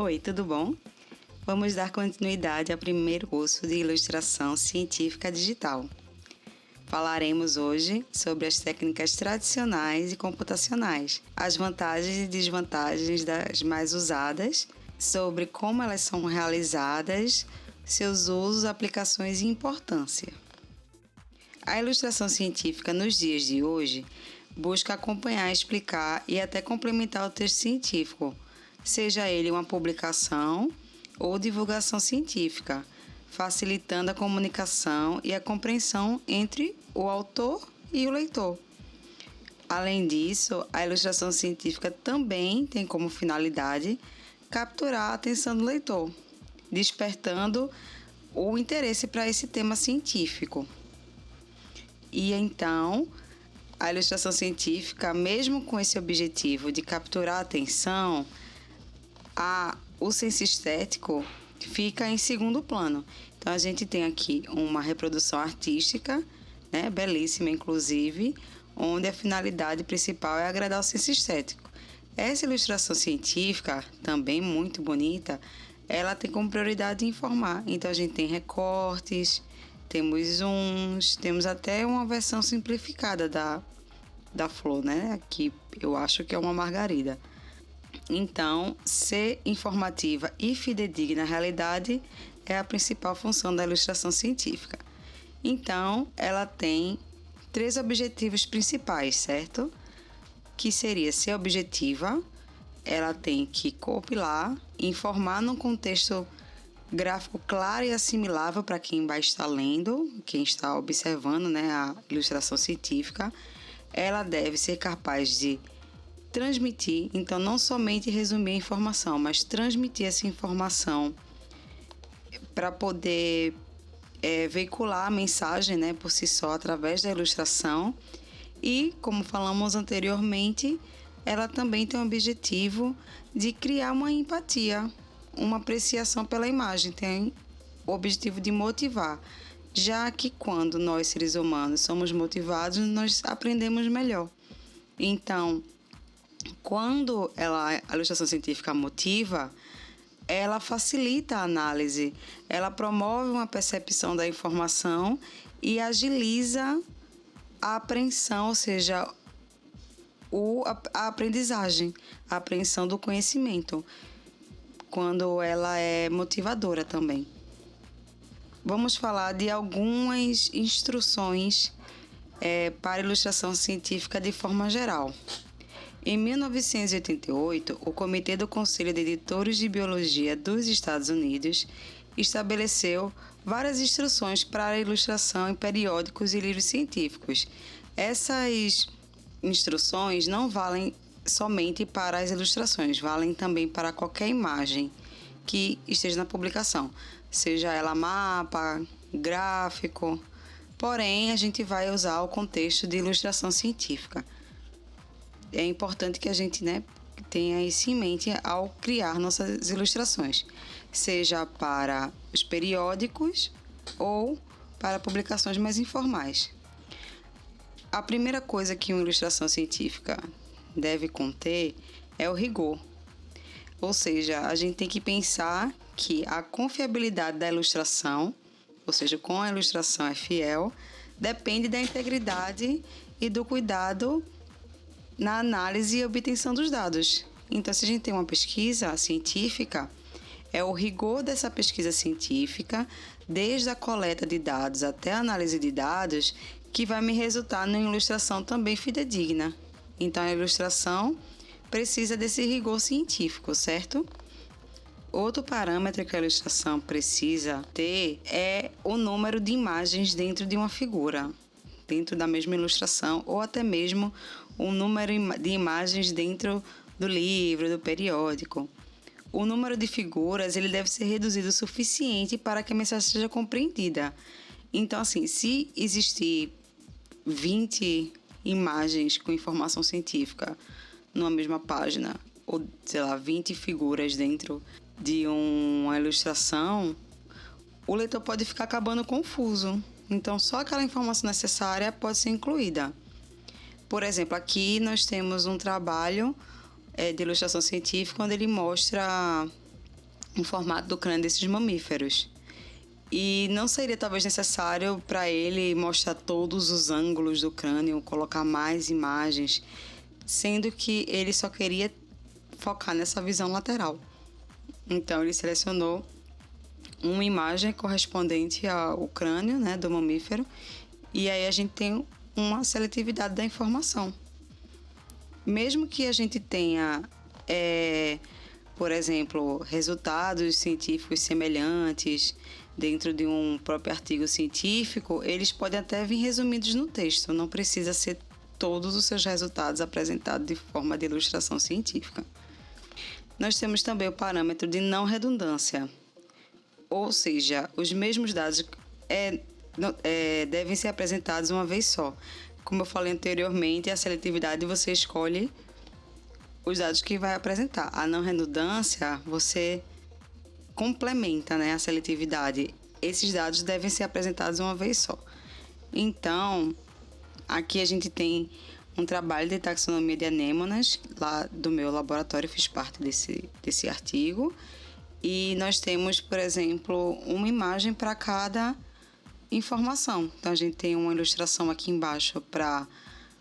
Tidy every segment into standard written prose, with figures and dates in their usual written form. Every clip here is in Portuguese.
Oi, tudo bom? Vamos dar continuidade ao primeiro curso de Ilustração Científica Digital. Falaremos hoje sobre as técnicas tradicionais e computacionais, as vantagens e desvantagens das mais usadas, sobre como elas são realizadas, seus usos, aplicações e importância. A ilustração científica nos dias de hoje busca acompanhar, explicar e até complementar o texto científico, seja ele uma publicação ou divulgação científica, facilitando a comunicação e a compreensão entre o autor e o leitor. Além disso, a ilustração científica também tem como finalidade capturar a atenção do leitor, despertando o interesse para esse tema científico. E então, a ilustração científica, mesmo com esse objetivo de capturar a atenção, o senso estético fica em segundo plano. Então, a gente tem aqui uma reprodução artística, né, belíssima inclusive, onde a finalidade principal é agradar o senso estético. Essa ilustração científica, também muito bonita, ela tem como prioridade informar. Então, a gente tem recortes, temos zooms, temos até uma versão simplificada da flor, né? Que eu acho que é uma margarida. Então, ser informativa e fidedigna à realidade é a principal função da ilustração científica. Então, ela tem 3 objetivos principais, certo? Que seria ser objetiva, ela tem que compilar, informar num contexto gráfico claro e assimilável para quem vai estar lendo, quem está observando, né, a ilustração científica. Ela deve ser capaz de transmitir, então não somente resumir a informação, mas transmitir essa informação para poder veicular a mensagem, né, por si só, através da ilustração. E, como falamos anteriormente, ela também tem o objetivo de criar uma empatia, uma apreciação pela imagem, tem o objetivo de motivar, já que quando nós, seres humanos, somos motivados, nós aprendemos melhor. Então, quando a ilustração científica motiva, ela facilita a análise, ela promove uma percepção da informação e agiliza a apreensão, ou seja, a aprendizagem, a apreensão do conhecimento, quando ela é motivadora também. Vamos falar de algumas instruções para ilustração científica de forma geral. Em 1988, o Comitê do Conselho de Editores de Biologia dos Estados Unidos estabeleceu várias instruções para a ilustração em periódicos e livros científicos. Essas instruções não valem somente para as ilustrações, valem também para qualquer imagem que esteja na publicação, seja ela mapa, gráfico, porém a gente vai usar o contexto de ilustração científica. É importante que a gente, né, tenha isso em mente ao criar nossas ilustrações, seja para os periódicos ou para publicações mais informais. A primeira coisa que uma ilustração científica deve conter é o rigor. Ou seja, a gente tem que pensar que a confiabilidade da ilustração, ou seja, como a ilustração é fiel, depende da integridade e do cuidado na análise e obtenção dos dados. Então, se a gente tem uma pesquisa científica, é o rigor dessa pesquisa científica, desde a coleta de dados até a análise de dados, que vai me resultar numa ilustração também fidedigna. Então, a ilustração precisa desse rigor científico, certo? Outro parâmetro que a ilustração precisa ter é o número de imagens dentro de uma figura, dentro da mesma ilustração, ou até mesmo o número de imagens dentro do livro, do periódico. O número de figuras ele deve ser reduzido o suficiente para que a mensagem seja compreendida. Então, assim, se existir 20 imagens com informação científica numa mesma página, ou, sei lá, 20 figuras dentro de uma ilustração, o leitor pode ficar acabando confuso. Então, só aquela informação necessária pode ser incluída. Por exemplo, aqui nós temos um trabalho de ilustração científica onde ele mostra em formato do crânio desses mamíferos. E não seria talvez necessário para ele mostrar todos os ângulos do crânio, colocar mais imagens, sendo que ele só queria focar nessa visão lateral. Então ele selecionou uma imagem correspondente ao crânio, né, do mamífero, e aí a gente tem uma seletividade da informação. Mesmo que a gente tenha, por exemplo, resultados científicos semelhantes dentro de um próprio artigo científico, eles podem até vir resumidos no texto, não precisa ser todos os seus resultados apresentados de forma de ilustração científica. Nós temos também o parâmetro de não redundância, ou seja, os mesmos dados devem ser apresentados uma vez só. Como eu falei anteriormente, a seletividade você escolhe os dados que vai apresentar. A não redundância, você complementa, né, a seletividade. Esses dados devem ser apresentados uma vez só. Então, aqui a gente tem um trabalho de taxonomia de anêmonas, lá do meu laboratório, fiz parte desse artigo. E nós temos, por exemplo, uma imagem para cada informação. Então, a gente tem uma ilustração aqui embaixo para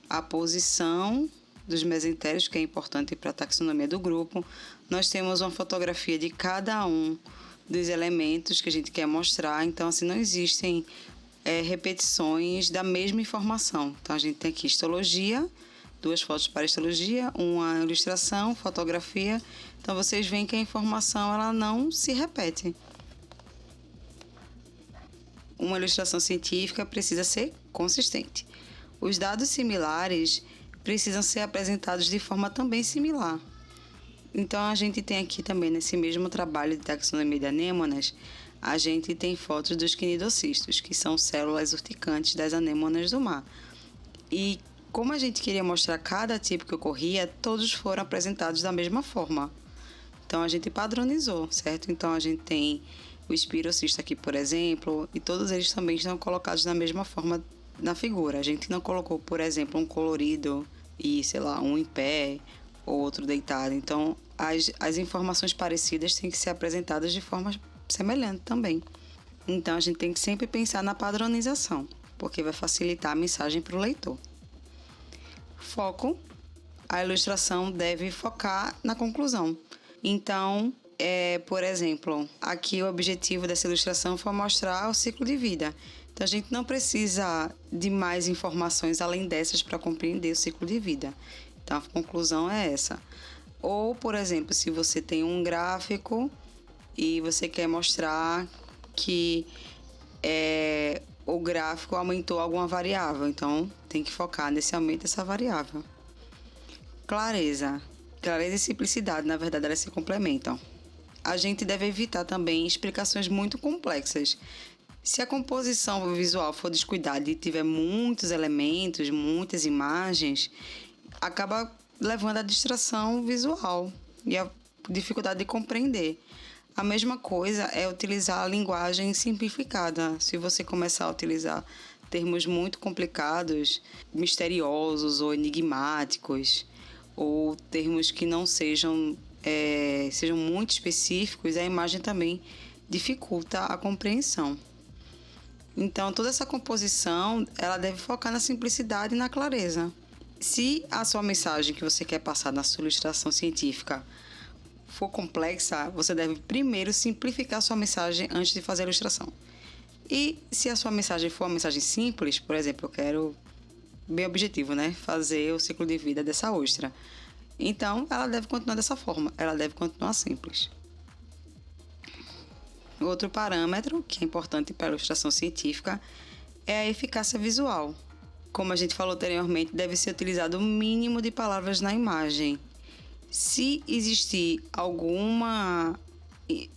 a posição dos mesentérios, que é importante para a taxonomia do grupo. Nós temos uma fotografia de cada um dos elementos que a gente quer mostrar. Então, assim, não existem repetições da mesma informação. Então, a gente tem aqui histologia, 2 fotos para histologia, uma ilustração, fotografia. Então, vocês veem que a informação ela não se repete. Uma ilustração científica precisa ser consistente. Os dados similares precisam ser apresentados de forma também similar. Então, a gente tem aqui também, nesse mesmo trabalho de taxonomia de anêmonas, a gente tem fotos dos quinidocistos, que são células urticantes das anêmonas do mar. E como a gente queria mostrar cada tipo que ocorria, todos foram apresentados da mesma forma. Então, a gente padronizou, certo? Então, a gente tem o espirocisto aqui, por exemplo, e todos eles também estão colocados da mesma forma na figura. A gente não colocou, por exemplo, um colorido e, sei lá, um em pé ou outro deitado. Então, as informações parecidas têm que ser apresentadas de forma semelhante também. Então, a gente tem que sempre pensar na padronização, porque vai facilitar a mensagem para o leitor. Foco. A ilustração deve focar na conclusão. Então, por exemplo, aqui o objetivo dessa ilustração foi mostrar o ciclo de vida. Então, a gente não precisa de mais informações além dessas para compreender o ciclo de vida. Então, a conclusão é essa. Ou, por exemplo, se você tem um gráfico e você quer mostrar que o gráfico aumentou alguma variável, então tem que focar nesse aumento dessa variável. Clareza e simplicidade, na verdade, elas se complementam. A gente deve evitar também explicações muito complexas. Se a composição visual for descuidada e tiver muitos elementos, muitas imagens, acaba levando à distração visual e à dificuldade de compreender. A mesma coisa é utilizar a linguagem simplificada. Se você começar a utilizar termos muito complicados, misteriosos ou enigmáticos, ou termos que não sejam muito específicos, a imagem também dificulta a compreensão. Então, toda essa composição ela deve focar na simplicidade e na clareza. Se a sua mensagem que você quer passar na sua ilustração científica for complexa, você deve primeiro simplificar a sua mensagem antes de fazer a ilustração. E se a sua mensagem for uma mensagem simples, por exemplo, eu quero, bem objetivo, né, fazer o ciclo de vida dessa ostra. Então, ela deve continuar dessa forma, ela deve continuar simples. Outro parâmetro que é importante para a ilustração científica é a eficácia visual. Como a gente falou anteriormente, deve ser utilizado o mínimo de palavras na imagem. Se existir alguma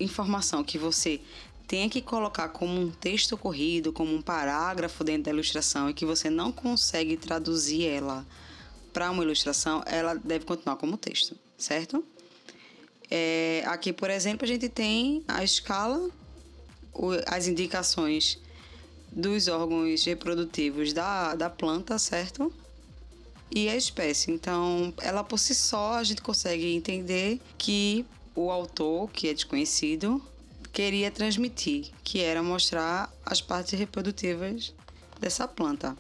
informação que você tenha que colocar como um texto corrido, como um parágrafo dentro da ilustração e que você não consegue traduzir ela para uma ilustração, ela deve continuar como texto, certo? Aqui, por exemplo, a gente tem a escala, as indicações dos órgãos reprodutivos da planta, certo? E a espécie. Então, ela por si só, a gente consegue entender que o autor, que é desconhecido, queria transmitir, que era mostrar as partes reprodutivas dessa planta.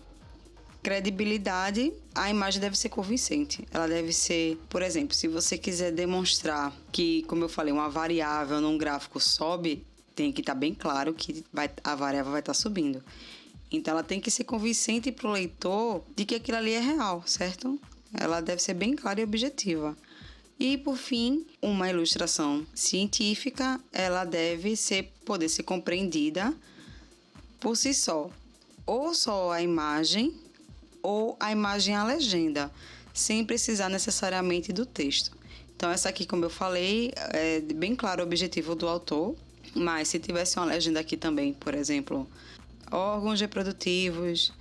Credibilidade, a imagem deve ser convincente. Ela deve ser, por exemplo, se você quiser demonstrar que, como eu falei, uma variável num gráfico sobe, tem que estar bem claro que a variável vai estar subindo. Então, ela tem que ser convincente para o leitor de que aquilo ali é real, certo? Ela deve ser bem clara e objetiva. E, por fim, uma ilustração científica, ela deve poder ser compreendida por si só. Ou só a imagem, ou a imagem e a legenda, sem precisar necessariamente do texto. Então, essa aqui, como eu falei, é bem claro o objetivo do autor, mas se tivesse uma legenda aqui também, por exemplo, órgãos reprodutivos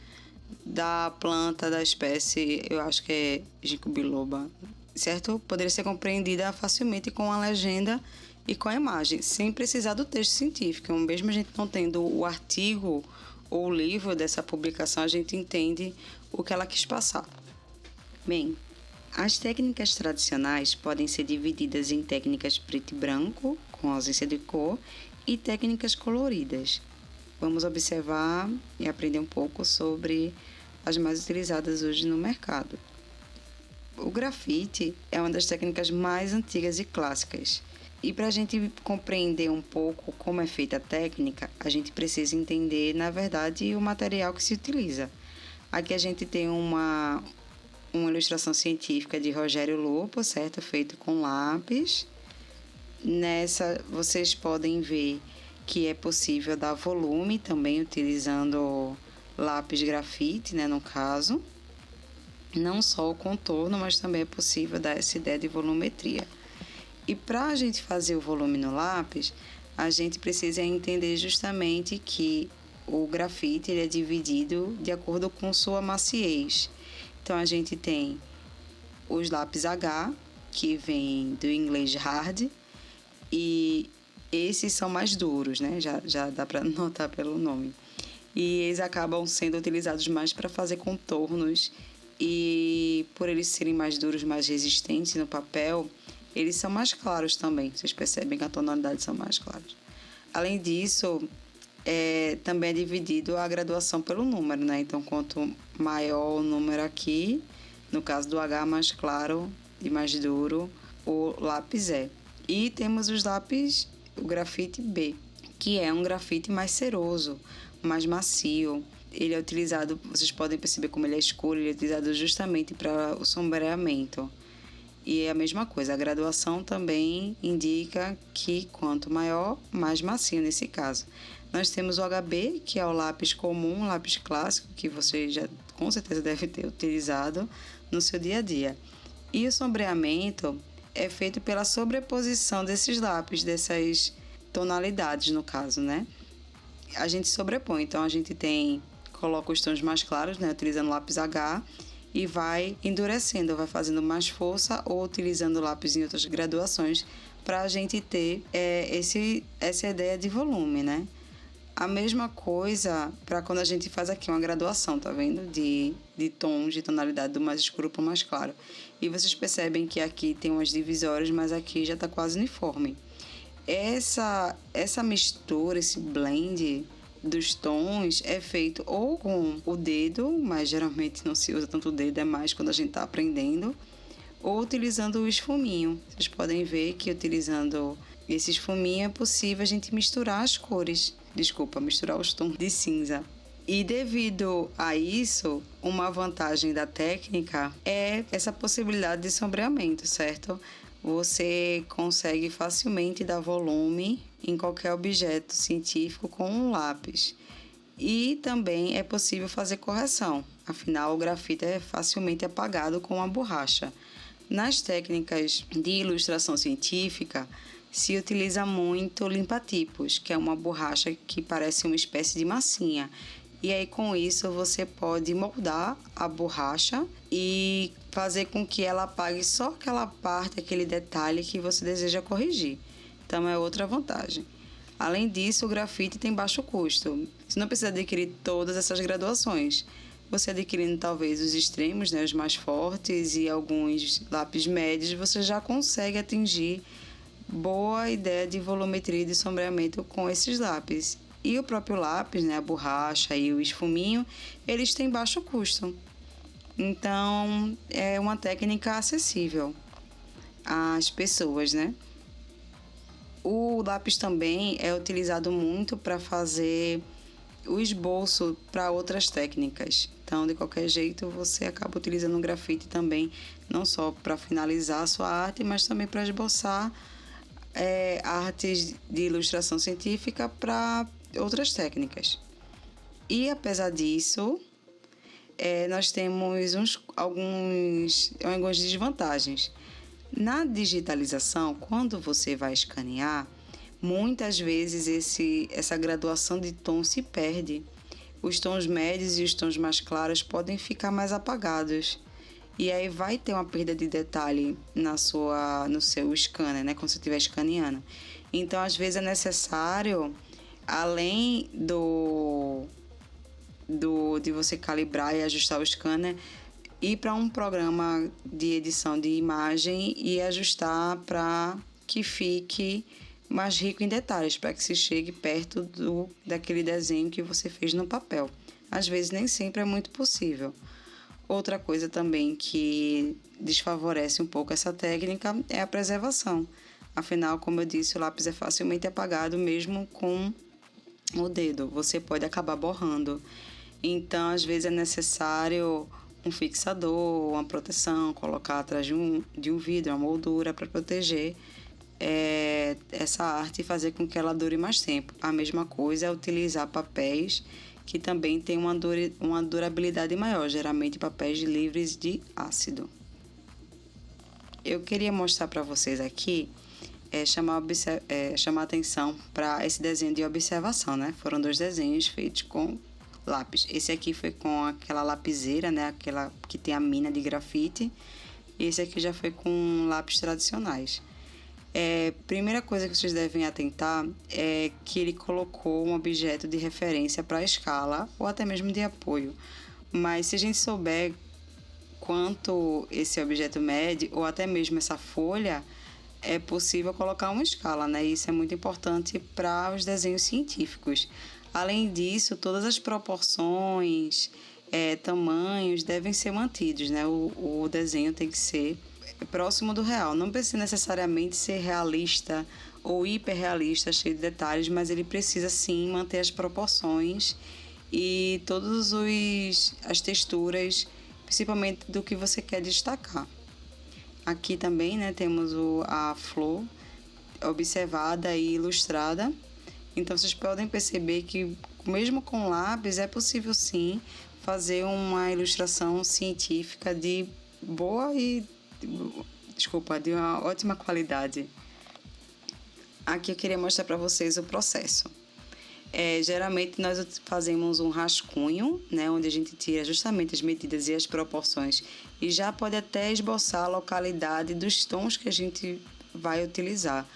da planta, da espécie, eu acho que é ginkgo biloba, certo? Poderia ser compreendida facilmente com a legenda e com a imagem, sem precisar do texto científico. Mesmo a gente não tendo o artigo ou o livro dessa publicação, a gente entende o que ela quis passar. Bem, as técnicas tradicionais podem ser divididas em técnicas preto e branco, com ausência de cor, e técnicas coloridas. Vamos observar e aprender um pouco sobre as mais utilizadas hoje no mercado. O grafite é uma das técnicas mais antigas e clássicas. E para a gente compreender um pouco como é feita a técnica, a gente precisa entender, na verdade, o material que se utiliza. Aqui a gente tem uma ilustração científica de Rogério Lopo, certo? Feito com lápis. Nessa, vocês podem ver que é possível dar volume também utilizando lápis grafite, né, no caso. Não só o contorno, mas também é possível dar essa ideia de volumetria. E para a gente fazer o volume no lápis, a gente precisa entender justamente que o grafite ele é dividido de acordo com sua maciez. Então, a gente tem os lápis H, que vem do inglês hard, e esses são mais duros, né? Já dá para notar pelo nome. E eles acabam sendo utilizados mais para fazer contornos, e por eles serem mais duros, mais resistentes no papel, eles são mais claros também. Vocês percebem que a tonalidade são mais claras. Além disso, também é dividido a graduação pelo número, né? Então, quanto maior o número aqui, no caso do H mais claro e mais duro, o lápis é. E temos os lápis, o grafite B, que é um grafite mais ceroso, mais macio. Ele é utilizado, vocês podem perceber como ele é escuro, ele é utilizado justamente para o sombreamento. E é a mesma coisa, a graduação também indica que quanto maior, mais macio nesse caso. Nós temos o HB, que é o lápis comum, o lápis clássico, que você já com certeza deve ter utilizado no seu dia a dia. E o sombreamento é feito pela sobreposição desses lápis, dessas tonalidades no caso, né? A gente sobrepõe, então a gente coloca os tons mais claros, né, utilizando o lápis H, e vai endurecendo, vai fazendo mais força ou utilizando lápis em outras graduações para a gente ter essa ideia de volume, né? A mesma coisa para quando a gente faz aqui uma graduação, tá vendo? De tons, de tonalidade do mais escuro para o mais claro. E vocês percebem que aqui tem umas divisórias, mas aqui já está quase uniforme. Essa mistura, esse blend dos tons é feito ou com o dedo, mas geralmente não se usa tanto o dedo, é mais quando a gente está aprendendo, ou utilizando o esfuminho. Vocês podem ver que utilizando esse esfuminho é possível a gente misturar as cores. Misturar os tons de cinza. E devido a isso, uma vantagem da técnica é essa possibilidade de sombreamento, certo? Você consegue facilmente dar volume em qualquer objeto científico com um lápis. E também é possível fazer correção, afinal o grafite é facilmente apagado com uma borracha. Nas técnicas de ilustração científica, se utiliza muito limpa-tipos, que é uma borracha que parece uma espécie de massinha. E aí, com isso, você pode moldar a borracha e fazer com que ela apague só aquela parte, aquele detalhe que você deseja corrigir. Então, é outra vantagem. Além disso, o grafite tem baixo custo. Você não precisa adquirir todas essas graduações. Você adquirindo talvez os extremos, né, os mais fortes e alguns lápis médios, você já consegue atingir boa ideia de volumetria e de sombreamento com esses lápis. E o próprio lápis, né, a borracha e o esfuminho, eles têm baixo custo. Então, é uma técnica acessível às pessoas, né? O lápis também é utilizado muito para fazer o esboço para outras técnicas. Então, de qualquer jeito, você acaba utilizando o grafite também, não só para finalizar a sua arte, mas também para esboçar artes de ilustração científica para outras técnicas. E, apesar disso, nós temos algumas desvantagens. Na digitalização, quando você vai escanear, muitas vezes essa graduação de tom se perde. Os tons médios e os tons mais claros podem ficar mais apagados. E aí vai ter uma perda de detalhe no seu scanner, né? Quando você estiver escaneando. Então, às vezes é necessário, além de você calibrar e ajustar o scanner, ir para um programa de edição de imagem e ajustar para que fique mais rico em detalhes, para que se chegue perto daquele desenho que você fez no papel. Às vezes nem sempre é muito possível. Outra coisa também que desfavorece um pouco essa técnica é a preservação. Afinal, como eu disse, o lápis é facilmente apagado mesmo com o dedo. Você pode acabar borrando. Então, às vezes é necessário um fixador, uma proteção, colocar atrás de um vidro, uma moldura para proteger essa arte e fazer com que ela dure mais tempo. A mesma coisa é utilizar papéis que também têm uma durabilidade maior, geralmente papéis livres de ácido. Eu queria mostrar para vocês aqui, chamar a atenção para esse desenho de observação, né? Foram 2 desenhos feitos com lápis. Esse aqui foi com aquela lapiseira, né? Aquela que tem a mina de grafite. E esse aqui já foi com lápis tradicionais. Primeira coisa que vocês devem atentar é que ele colocou um objeto de referência para a escala ou até mesmo de apoio. Mas se a gente souber quanto esse objeto mede ou até mesmo essa folha, é possível colocar uma escala, né? Isso é muito importante para os desenhos científicos. Além disso, todas as proporções, tamanhos devem ser mantidos, né? O desenho tem que ser próximo do real. Não precisa necessariamente ser realista ou hiperrealista, cheio de detalhes, mas ele precisa sim manter as proporções e todas as texturas, principalmente do que você quer destacar. Aqui também, né, temos a flor observada e ilustrada. Então, vocês podem perceber que, mesmo com lápis, é possível sim fazer uma ilustração científica de uma ótima qualidade. Aqui eu queria mostrar para vocês o processo. Geralmente nós fazemos um rascunho, né, onde a gente tira justamente as medidas e as proporções e já pode até esboçar a localidade dos tons que a gente vai utilizar,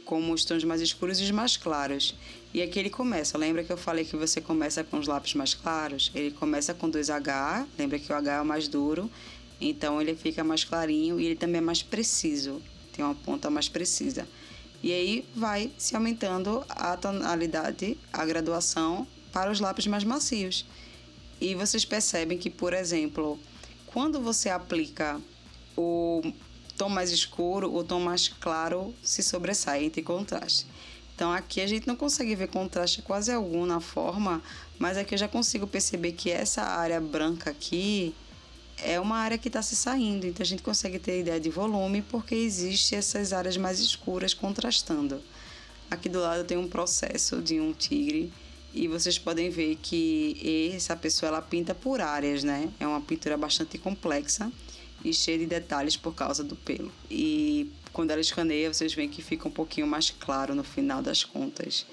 como os tons mais escuros e os mais claros. E aqui ele começa, lembra que eu falei que você começa com os lápis mais claros? Ele começa com 2H, lembra que o H é o mais duro, então ele fica mais clarinho e ele também é mais preciso, tem uma ponta mais precisa. E aí vai se aumentando a tonalidade, a graduação para os lápis mais macios. E vocês percebem que, por exemplo, quando você aplica o tom mais escuro, o tom mais claro se sobressai entre contraste. Então aqui a gente não consegue ver contraste quase algum na forma, mas aqui eu já consigo perceber que essa área branca aqui é uma área que está se saindo, então a gente consegue ter ideia de volume porque existe essas áreas mais escuras contrastando. Aqui do lado tem um processo de um tigre e vocês podem ver que essa pessoa ela pinta por áreas, né? É uma pintura bastante complexa e cheia de detalhes por causa do pelo. E quando ela escaneia, vocês veem que fica um pouquinho mais claro no final das contas.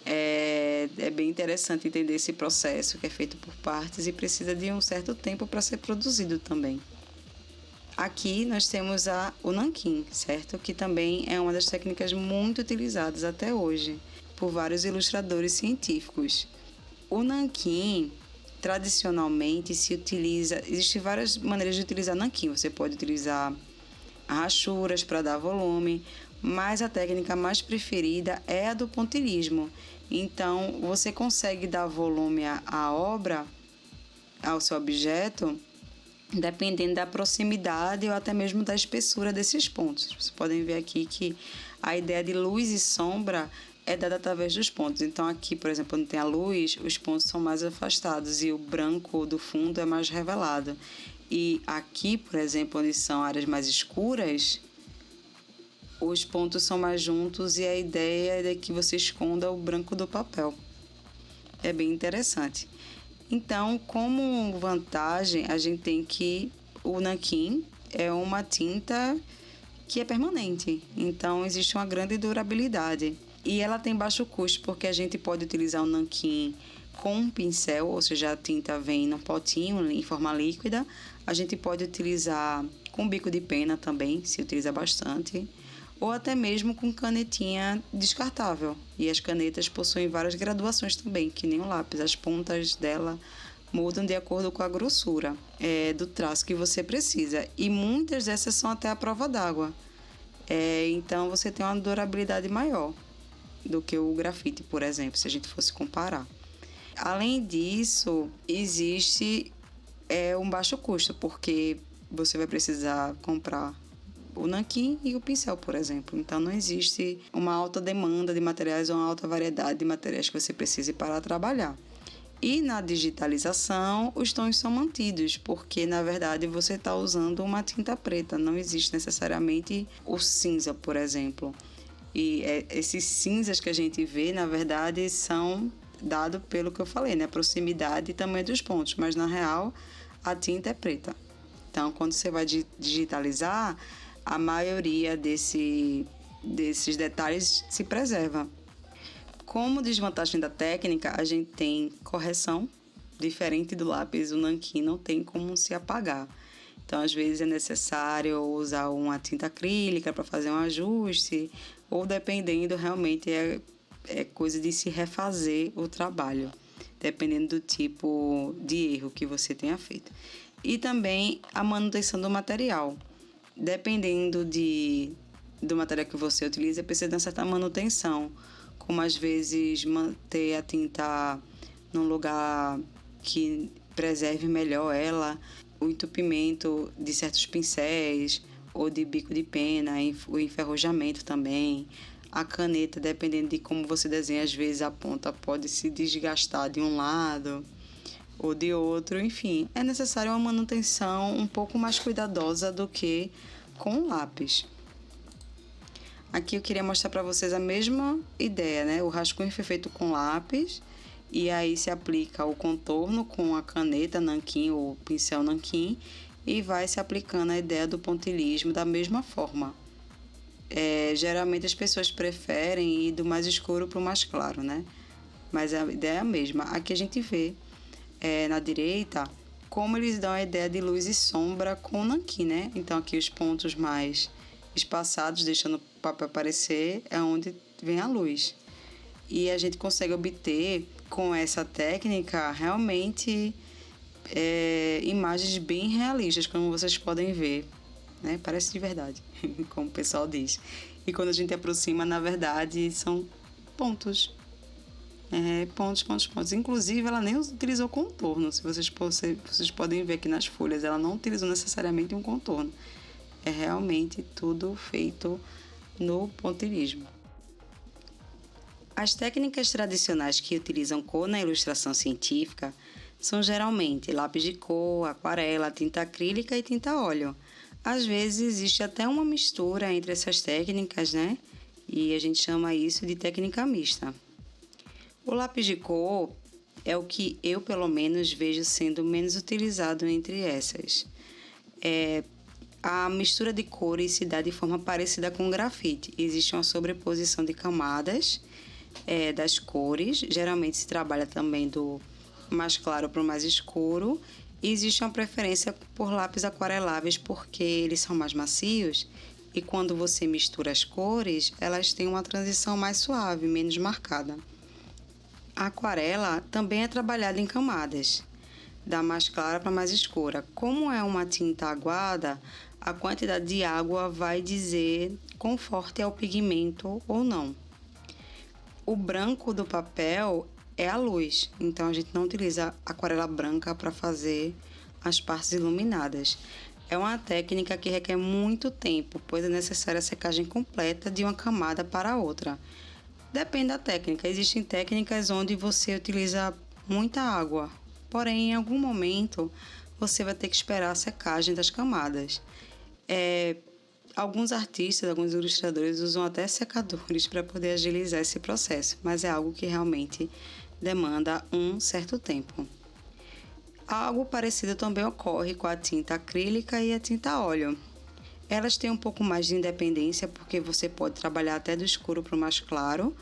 É bem interessante entender esse processo que é feito por partes e precisa de um certo tempo para ser produzido também. Aqui nós temos o nanquim, certo? Que também é uma das técnicas muito utilizadas até hoje por vários ilustradores científicos. O nanquim, tradicionalmente, se utiliza... Existem várias maneiras de utilizar nanquim. Você pode utilizar rachuras para dar volume, mas a técnica mais preferida é a do pontilhismo. Então, você consegue dar volume à obra, ao seu objeto, dependendo da proximidade ou até mesmo da espessura desses pontos. Vocês podem ver aqui que a ideia de luz e sombra é dada através dos pontos. Então, aqui, por exemplo, onde tem a luz, os pontos são mais afastados e o branco do fundo é mais revelado. E aqui, por exemplo, onde são áreas mais escuras, os pontos são mais juntos e a ideia é que você esconda o branco do papel. É bem interessante. Então, como vantagem, a gente tem que o nanquim é uma tinta que é permanente. Então, existe uma grande durabilidade. E ela tem baixo custo, porque a gente pode utilizar o nanquim com um pincel, ou seja, a tinta vem num potinho em forma líquida. A gente pode utilizar com bico de pena também, se utiliza bastante. Ou até mesmo com canetinha descartável. E as canetas possuem várias graduações também, que nem o lápis. As pontas dela mudam de acordo com a grossura do traço que você precisa. E muitas dessas são até à prova d'água. Então, você tem uma durabilidade maior do que o grafite, por exemplo, se a gente fosse comparar. Além disso, existe um baixo custo, porque você vai precisar comprar o nanquim e o pincel, por exemplo. Então, não existe uma alta demanda de materiais ou uma alta variedade de materiais que você precise para trabalhar. E na digitalização, os tons são mantidos, porque, na verdade, você está usando uma tinta preta. Não existe necessariamente o cinza, por exemplo. E esses cinzas que a gente vê, na verdade, são dados pelo que eu falei, né? A proximidade e tamanho dos pontos. Mas, na real, a tinta é preta. Então, quando você vai digitalizar, a maioria desses detalhes se preserva. Como desvantagem da técnica, a gente tem correção. Diferente do lápis, o nanquim não tem como se apagar. Então, às vezes é necessário usar uma tinta acrílica para fazer um ajuste, ou dependendo, realmente é coisa de se refazer o trabalho, dependendo do tipo de erro que você tenha feito. E também a manutenção do material. Dependendo do material que você utiliza, precisa de uma certa manutenção, como às vezes manter a tinta num lugar que preserve melhor ela, o entupimento de certos pincéis ou de bico de pena, o enferrujamento também. A caneta, dependendo de como você desenha, às vezes a ponta pode se desgastar de um lado ou de outro, enfim, é necessária uma manutenção um pouco mais cuidadosa do que com o lápis. Aqui eu queria mostrar para vocês a mesma ideia, né? O rascunho foi feito com lápis e aí se aplica o contorno com a caneta nanquim ou pincel nanquim e vai se aplicando a ideia do pontilhismo da mesma forma. Geralmente as pessoas preferem ir do mais escuro para o mais claro, né? Mas a ideia é a mesma. Aqui a gente vê na direita como eles dão a ideia de luz e sombra com o nanquim, né? Então aqui os pontos mais espaçados, deixando o papel aparecer, é onde vem a luz. E a gente consegue obter com essa técnica realmente imagens bem realistas, como vocês podem ver, né? Parece de verdade, como o pessoal diz. E quando a gente aproxima, na verdade, são pontos. Pontos. Inclusive, ela nem utilizou contorno. Se vocês podem ver aqui nas folhas, ela não utilizou necessariamente um contorno. É realmente tudo feito no pontilhismo. As técnicas tradicionais que utilizam cor na ilustração científica são geralmente lápis de cor, aquarela, tinta acrílica e tinta a óleo. Às vezes existe até uma mistura entre essas técnicas, né? E a gente chama isso de técnica mista. O lápis de cor é o que eu, pelo menos, vejo sendo menos utilizado entre essas. A mistura de cores se dá de forma parecida com o grafite. Existe uma sobreposição de camadas das cores. Geralmente se trabalha também do mais claro para o mais escuro. E existe uma preferência por lápis aquareláveis porque eles são mais macios e quando você mistura as cores, elas têm uma transição mais suave, menos marcada. A aquarela também é trabalhada em camadas, da mais clara para mais escura. Como é uma tinta aguada, A quantidade de água vai dizer quão forte é o pigmento ou não. O branco do papel é a luz, então a gente não utiliza aquarela branca para fazer as partes iluminadas. É uma técnica que requer muito tempo, pois é necessária a secagem completa de uma camada para outra. Depende da técnica. Existem técnicas onde você utiliza muita água, porém, em algum momento, você vai ter que esperar a secagem das camadas. Alguns artistas, alguns ilustradores usam até secadores para poder agilizar esse processo, mas é algo que realmente demanda um certo tempo. Algo parecido também ocorre com a tinta acrílica e a tinta a óleo. Elas têm um pouco mais de independência porque você pode trabalhar até do escuro para o mais claro,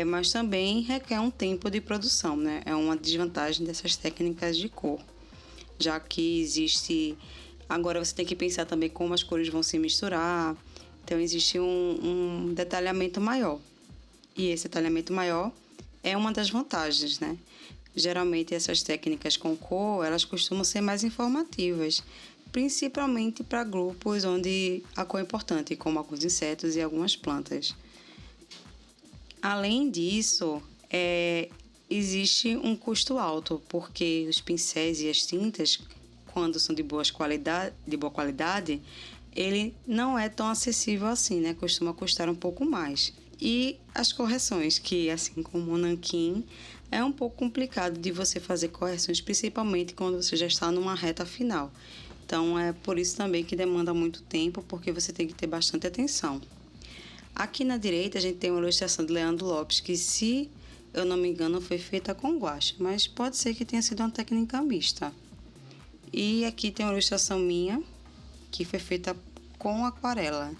mas também requer um tempo de produção, né? É uma desvantagem dessas técnicas de cor, já que existe... Agora você tem que pensar também como as cores vão se misturar, então existe um detalhamento maior. E esse detalhamento maior é uma das vantagens, né? Geralmente essas técnicas com cor, elas costumam ser mais informativas, principalmente para grupos onde a cor é importante, como alguns insetos e algumas plantas. Além disso, existe um custo alto, porque os pincéis e as tintas, quando são de boa qualidade, ele não é tão acessível assim, né? Costuma custar um pouco mais. E as correções, que assim como o nanquim, é um pouco complicado de você fazer correções, principalmente quando você já está numa reta final. Então, é por isso também que demanda muito tempo, porque você tem que ter bastante atenção. Aqui na direita, a gente tem uma ilustração de Leandro Lopes, que, se eu não me engano, foi feita com guache, mas pode ser que tenha sido uma técnica mista. E aqui tem uma ilustração minha, que foi feita com aquarela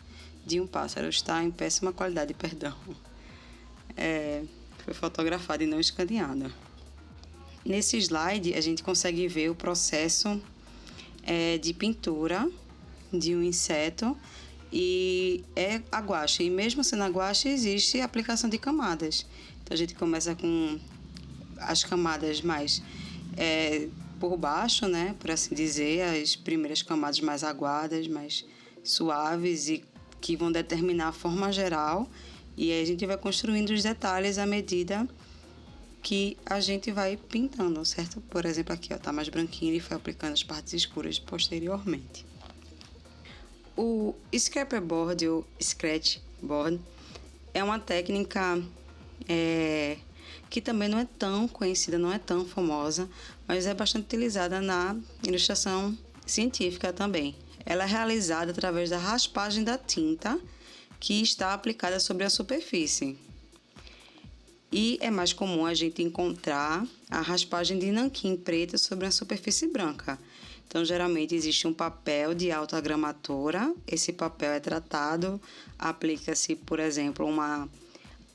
de um pássaro. Está em péssima qualidade, perdão. Foi fotografada e não escaneada. Nesse slide, a gente consegue ver o processo de pintura de um inseto e é a guache. E mesmo sendo a guache, existe a aplicação de camadas. Então, a gente começa com as camadas mais... por baixo, né, por assim dizer, as primeiras camadas mais aguadas, mais suaves e que vão determinar a forma geral, e aí a gente vai construindo os detalhes à medida que a gente vai pintando, certo? Por exemplo, aqui, ó, tá mais branquinho, e foi aplicando as partes escuras posteriormente. O scrapboard ou scratchboard é uma técnica que também não é tão conhecida, não é tão famosa, mas é bastante utilizada na ilustração científica também. Ela é realizada através da raspagem da tinta que está aplicada sobre a superfície. E é mais comum a gente encontrar a raspagem de nanquim preto sobre a superfície branca. Então, geralmente existe um papel de alta gramatura, esse papel é tratado, aplica-se, por exemplo, uma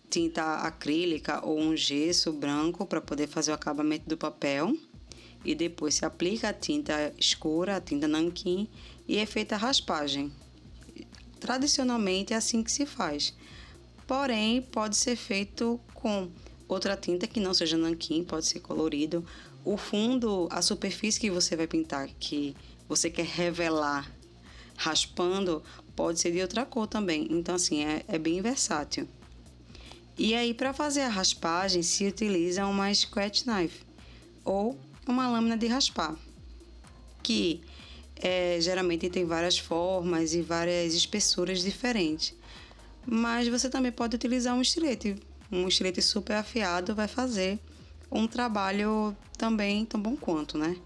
tinta acrílica ou um gesso branco para poder fazer o acabamento do papel, e depois se aplica a tinta escura, a tinta nanquim, e é feita a raspagem. Tradicionalmente é assim que se faz, porém pode ser feito com outra tinta que não seja nanquim, pode ser colorido. O fundo, a superfície que você vai pintar, que você quer revelar raspando, pode ser de outra cor também. Então, assim, é bem versátil. E aí, para fazer a raspagem, se utiliza uma scratch knife ou uma lâmina de raspar, que geralmente tem várias formas e várias espessuras diferentes. Mas você também pode utilizar um estilete. Um estilete super afiado vai fazer um trabalho também tão bom quanto, né?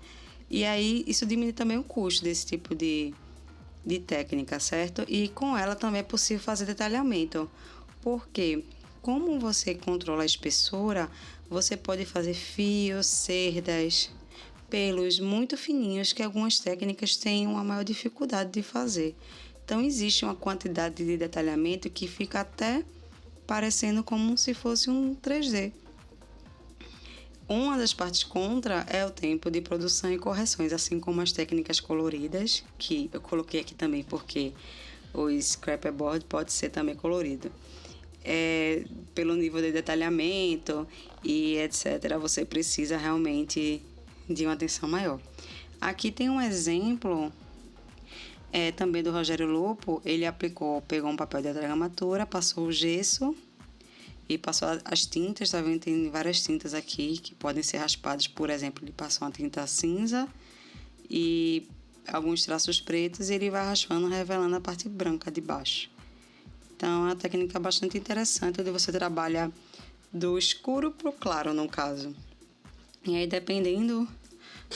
E aí, isso diminui também o custo desse tipo de técnica, certo? E com ela também é possível fazer detalhamento, porque como você controla a espessura, você pode fazer fios, cerdas, pelos muito fininhos que algumas técnicas têm uma maior dificuldade de fazer. Então, existe uma quantidade de detalhamento que fica até parecendo como se fosse um 3D. Uma das partes contra é o tempo de produção e correções, assim como as técnicas coloridas, que eu coloquei aqui também porque o scrapboard pode ser também colorido. Pelo nível de detalhamento e etc., você precisa realmente de uma atenção maior. Aqui tem um exemplo Também do Rogério Lupo, ele pegou um papel de atragamatura, passou o gesso e passou as tintas, tá vendo? Tem várias tintas aqui que podem ser raspadas. Por exemplo, ele passou uma tinta cinza e alguns traços pretos e ele vai raspando, revelando a parte branca de baixo. Então, é uma técnica bastante interessante, onde você trabalha do escuro para o claro, no caso. E aí, dependendo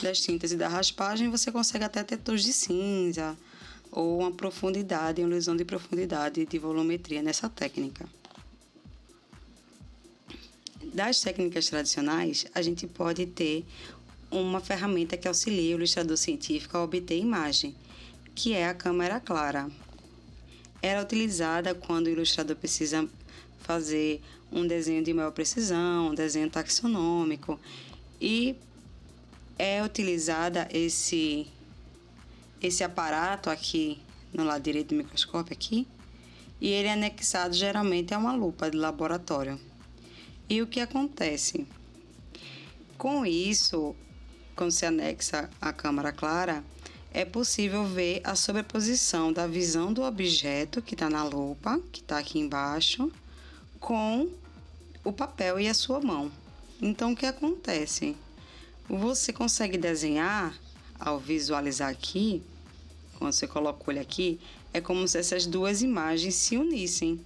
das tintas e da raspagem, você consegue até ter tons de cinza ou uma profundidade, uma ilusão de profundidade de volumetria nessa técnica. Das técnicas tradicionais, a gente pode ter uma ferramenta que auxilia o ilustrador científico a obter imagem, que é a câmera clara. Ela é utilizada quando o ilustrador precisa fazer um desenho de maior precisão, um desenho taxonômico, e é utilizada esse aparato aqui no lado direito do microscópio aqui, e ele é anexado geralmente a uma lupa de laboratório. E o que acontece? Com isso, quando se anexa a câmera clara, é possível ver a sobreposição da visão do objeto que está na lupa, que está aqui embaixo, com o papel e a sua mão. Então, o que acontece? Você consegue desenhar, ao visualizar aqui, quando você coloca o olho aqui, é como se essas duas imagens se unissem.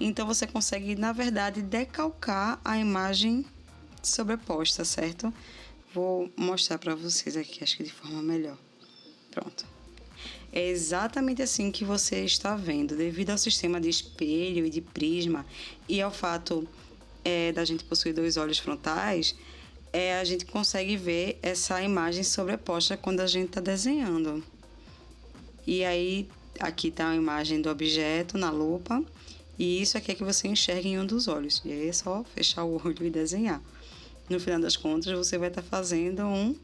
Então, você consegue, na verdade, decalcar a imagem sobreposta, certo? Vou mostrar para vocês aqui, acho que de forma melhor. Pronto. É exatamente assim que você está vendo, devido ao sistema de espelho e de prisma e ao fato da gente possuir dois olhos frontais, a gente consegue ver essa imagem sobreposta quando a gente está desenhando. E aí, aqui está a imagem do objeto na lupa, e isso aqui é que você enxerga em um dos olhos. E aí é só fechar o olho e desenhar. No final das contas, você vai estar fazendo um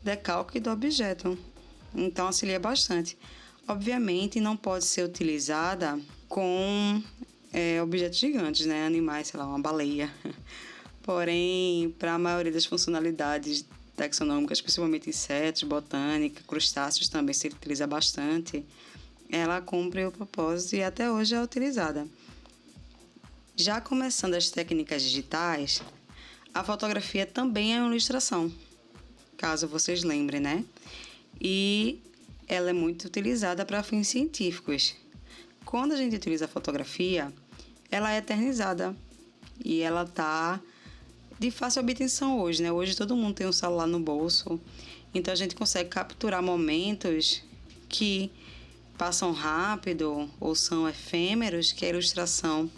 decalque do objeto. Então, auxilia bastante. Obviamente, não pode ser utilizada com objetos gigantes, né? Animais, sei lá, uma baleia. Porém, para a maioria das funcionalidades taxonômicas, principalmente insetos, botânica, crustáceos também se utiliza bastante, ela cumpre o propósito e até hoje é utilizada. Já começando as técnicas digitais, a fotografia também é uma ilustração, caso vocês lembrem, né? E ela é muito utilizada para fins científicos. Quando a gente utiliza a fotografia, ela é eternizada e ela está de fácil obtenção hoje, né? Hoje todo mundo tem um celular no bolso, então a gente consegue capturar momentos que passam rápido ou são efêmeros, que a ilustração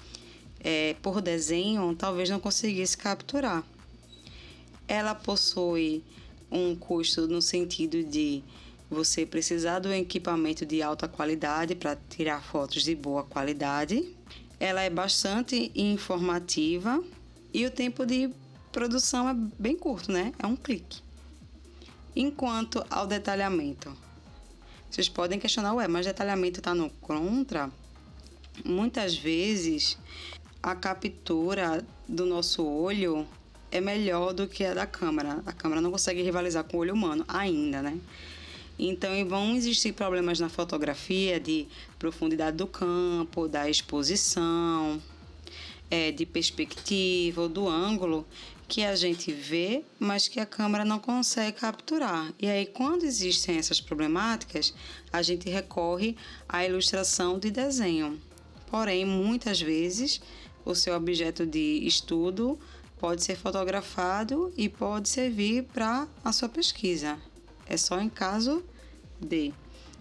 por desenho talvez não conseguisse capturar. Ela possui um custo no sentido de você precisar do equipamento de alta qualidade para tirar fotos de boa qualidade. Ela é bastante informativa e o tempo de produção é bem curto, né? É um clique. Enquanto ao detalhamento, vocês podem questionar, mas detalhamento está no contra? Muitas vezes a captura do nosso olho é melhor do que a da câmera. A câmera não consegue rivalizar com o olho humano ainda, né? Então, vão existir problemas na fotografia de profundidade do campo, da exposição, de perspectiva ou do ângulo que a gente vê, mas que a câmera não consegue capturar. E aí, quando existem essas problemáticas, a gente recorre à ilustração de desenho. Porém, muitas vezes, o seu objeto de estudo pode ser fotografado e pode servir para a sua pesquisa. É só em caso de.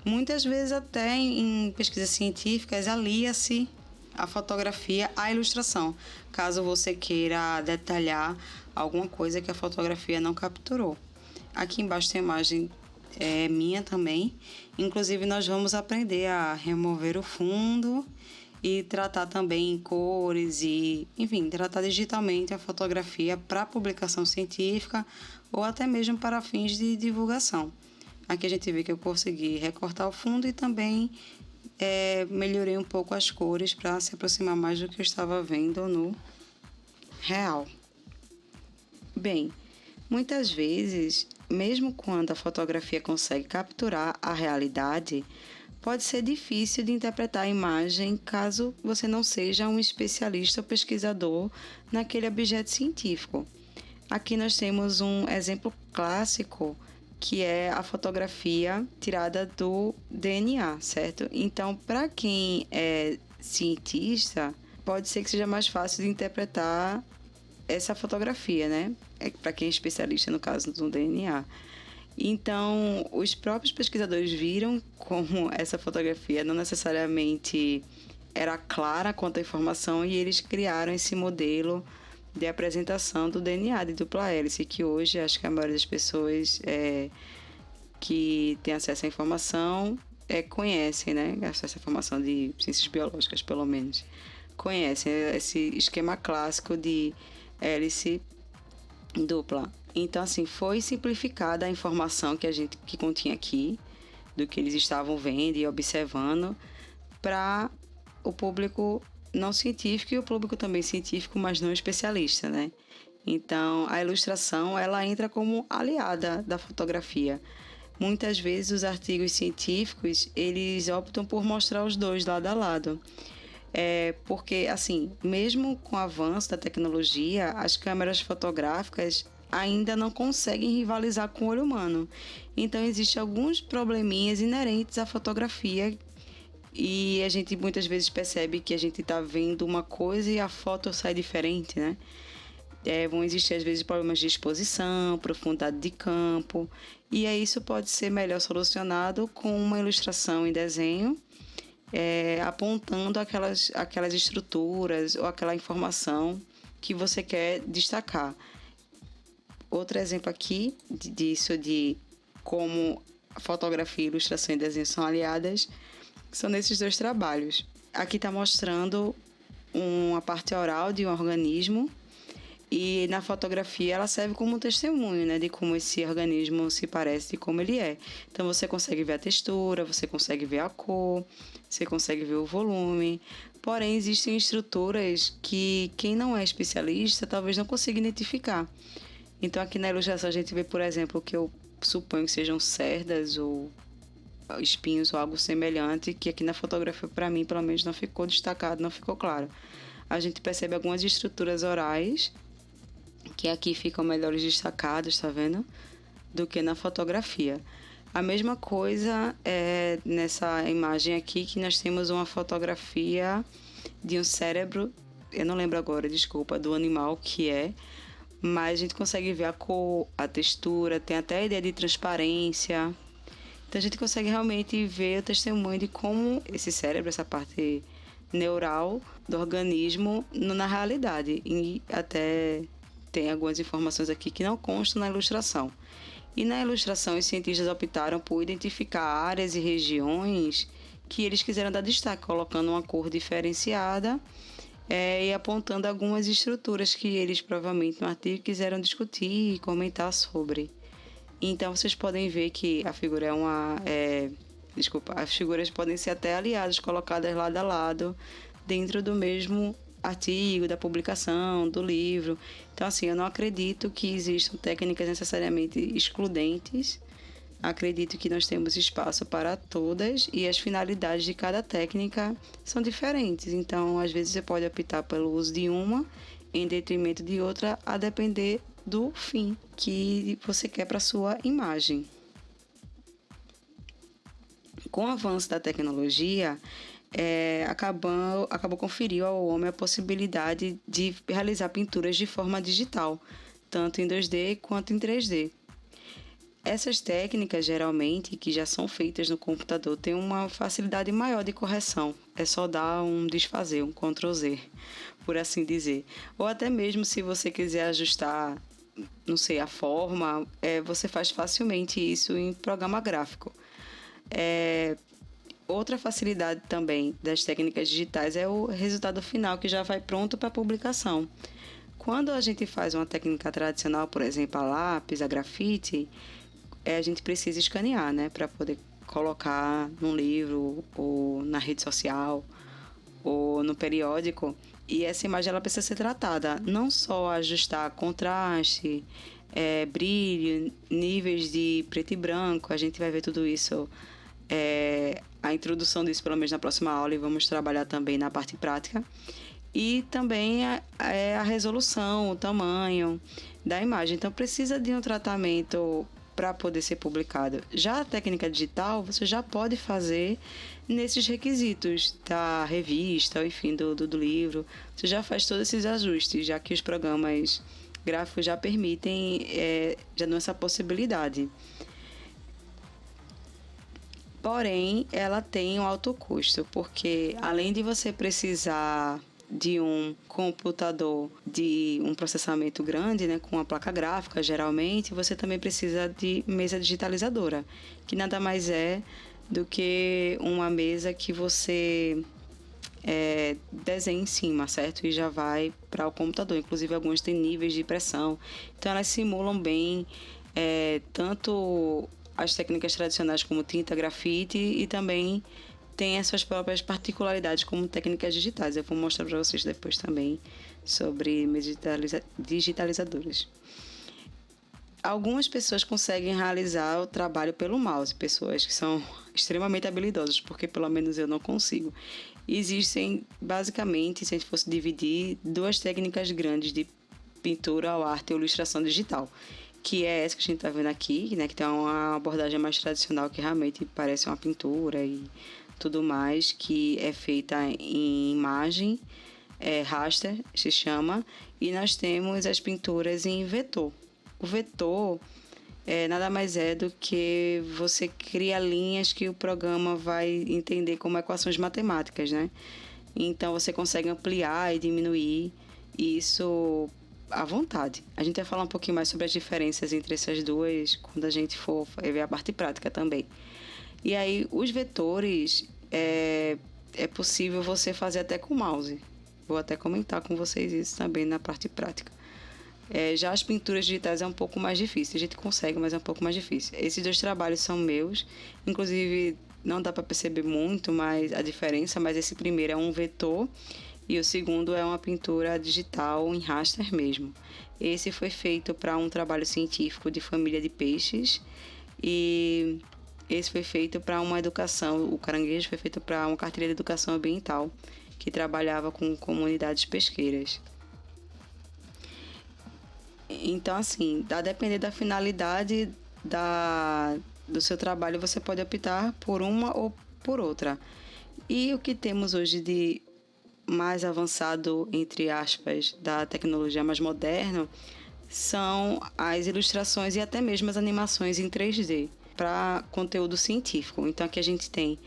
Muitas vezes, até em pesquisas científicas, alia-se a fotografia à ilustração, caso você queira detalhar alguma coisa que a fotografia não capturou. Aqui embaixo tem a imagem minha também. Inclusive, nós vamos aprender a remover o fundo e tratar também em cores e, enfim, tratar digitalmente a fotografia para publicação científica ou até mesmo para fins de divulgação. Aqui a gente vê que eu consegui recortar o fundo e também melhorei um pouco as cores para se aproximar mais do que eu estava vendo no real. Bem, muitas vezes, mesmo quando a fotografia consegue capturar a realidade, pode ser difícil de interpretar a imagem caso você não seja um especialista ou pesquisador naquele objeto científico. Aqui nós temos um exemplo clássico, que é a fotografia tirada do DNA, certo? Então, para quem é cientista, pode ser que seja mais fácil de interpretar essa fotografia, né? Para quem é especialista, no caso do DNA. Então, os próprios pesquisadores viram como essa fotografia não necessariamente era clara quanto à informação e eles criaram esse modelo de apresentação do DNA de dupla hélice, que hoje acho que a maioria das pessoas que tem acesso à informação conhecem, né? Acesso à informação de ciências biológicas, pelo menos. Conhecem esse esquema clássico de hélice dupla. Então, assim, foi simplificada a informação que continha aqui, do que eles estavam vendo e observando, para o público não científico e o público também científico, mas não especialista, né? Então, a ilustração, ela entra como aliada da fotografia. Muitas vezes, os artigos científicos, eles optam por mostrar os dois lado a lado. Porque, assim, mesmo com o avanço da tecnologia, as câmeras fotográficas ainda não conseguem rivalizar com o olho humano. Então, existem alguns probleminhas inerentes à fotografia e a gente muitas vezes percebe que a gente está vendo uma coisa e a foto sai diferente, né? Vão existir, às vezes, problemas de exposição, profundidade de campo, e aí isso pode ser melhor solucionado com uma ilustração em desenho, apontando aquelas estruturas ou aquela informação que você quer destacar. Outro exemplo aqui disso, de como fotografia, ilustração e desenho são aliadas, são nesses dois trabalhos. Aqui está mostrando uma parte oral de um organismo e na fotografia ela serve como um testemunho, né, de como esse organismo se parece e como ele é. Então você consegue ver a textura, você consegue ver a cor, você consegue ver o volume. Porém, existem estruturas que quem não é especialista talvez não consiga identificar. Então aqui na ilustração a gente vê, por exemplo, o que eu suponho que sejam cerdas ou espinhos ou algo semelhante, que aqui na fotografia, para mim, pelo menos, não ficou destacado, não ficou claro. A gente percebe algumas estruturas orais que aqui ficam melhores destacadas, tá vendo? Do que na fotografia. A mesma coisa é nessa imagem aqui, que nós temos uma fotografia de um cérebro, eu não lembro agora, desculpa, do animal que mas a gente consegue ver a cor, a textura, tem até a ideia de transparência. Então a gente consegue realmente ver o testemunho de como esse cérebro, essa parte neural do organismo na realidade. E até tem algumas informações aqui que não constam na ilustração. E na ilustração os cientistas optaram por identificar áreas e regiões que eles quiseram dar destaque, colocando uma cor diferenciada e apontando algumas estruturas que eles provavelmente no artigo quiseram discutir e comentar sobre. Então vocês podem ver que a figura as figuras podem ser até aliadas, colocadas lado a lado, dentro do mesmo artigo, da publicação, do livro. Então, assim, eu não acredito que existam técnicas necessariamente excludentes. Acredito que nós temos espaço para todas e as finalidades de cada técnica são diferentes. Então, às vezes você pode optar pelo uso de uma em detrimento de outra, a depender do fim que você quer para a sua imagem. Com o avanço da tecnologia, acabou conferindo ao homem a possibilidade de realizar pinturas de forma digital, tanto em 2D quanto em 3D. Essas técnicas, geralmente, que já são feitas no computador, têm uma facilidade maior de correção. É só dar um desfazer, um Ctrl+Z, por assim dizer. Ou até mesmo se você quiser ajustar, não sei, a forma, você faz facilmente isso em programa gráfico. Outra facilidade também das técnicas digitais é o resultado final, que já vai pronto para publicação. Quando a gente faz uma técnica tradicional, por exemplo, a lápis, a grafite, a gente precisa escanear, né, para poder colocar num livro ou na rede social ou no periódico. E essa imagem ela precisa ser tratada, não só ajustar contraste, brilho, níveis de preto e branco, a gente vai ver tudo isso a introdução disso, pelo menos na próxima aula, e vamos trabalhar também na parte prática. E também a resolução, o tamanho da imagem. Então, precisa de um tratamento para poder ser publicado. Já a técnica digital, você já pode fazer nesses requisitos da revista, enfim, do livro. Você já faz todos esses ajustes, já que os programas gráficos já permitem, já dão essa possibilidade. Porém, ela tem um alto custo, porque além de você precisar de um computador de um processamento grande, né, com uma placa gráfica, geralmente, você também precisa de mesa digitalizadora, que nada mais é do que uma mesa que você desenha em cima, certo? E já vai para o computador. Inclusive, algumas têm níveis de pressão. Então, elas simulam bem tanto as técnicas tradicionais como tinta, grafite, e também tem as suas próprias particularidades como técnicas digitais. Eu vou mostrar para vocês depois também sobre digitalizadoras. Algumas pessoas conseguem realizar o trabalho pelo mouse, pessoas que são extremamente habilidosas, porque pelo menos eu não consigo. Existem, basicamente, se a gente fosse dividir, duas técnicas grandes de pintura ou arte ou ilustração digital, que é essa que a gente está vendo aqui, né, que tem uma abordagem mais tradicional, que realmente parece uma pintura e tudo mais, que é feita em imagem, raster se chama, e nós temos as pinturas em vetor. O vetor nada mais é do que você cria linhas que o programa vai entender como equações matemáticas, né? Então você consegue ampliar e diminuir isso à vontade. A gente vai falar um pouquinho mais sobre as diferenças entre essas duas quando a gente for ver a parte prática também. E aí, os vetores é possível você fazer até com o mouse. Vou até comentar com vocês isso também na parte prática. Já as pinturas digitais é um pouco mais difícil. A gente consegue, mas é um pouco mais difícil. Esses dois trabalhos são meus. Inclusive, não dá para perceber muito a diferença, mas esse primeiro é um vetor e o segundo é uma pintura digital em raster mesmo. Esse foi feito para um trabalho científico de família de peixes e esse foi feito para uma educação, o caranguejo foi feito para uma cartilha de educação ambiental que trabalhava com comunidades pesqueiras. Então, assim, a depender da finalidade do seu trabalho, você pode optar por uma ou por outra. E o que temos hoje de mais avançado, entre aspas, da tecnologia mais moderna, são as ilustrações e até mesmo as animações em 3D para conteúdo científico. Então, aqui a gente tem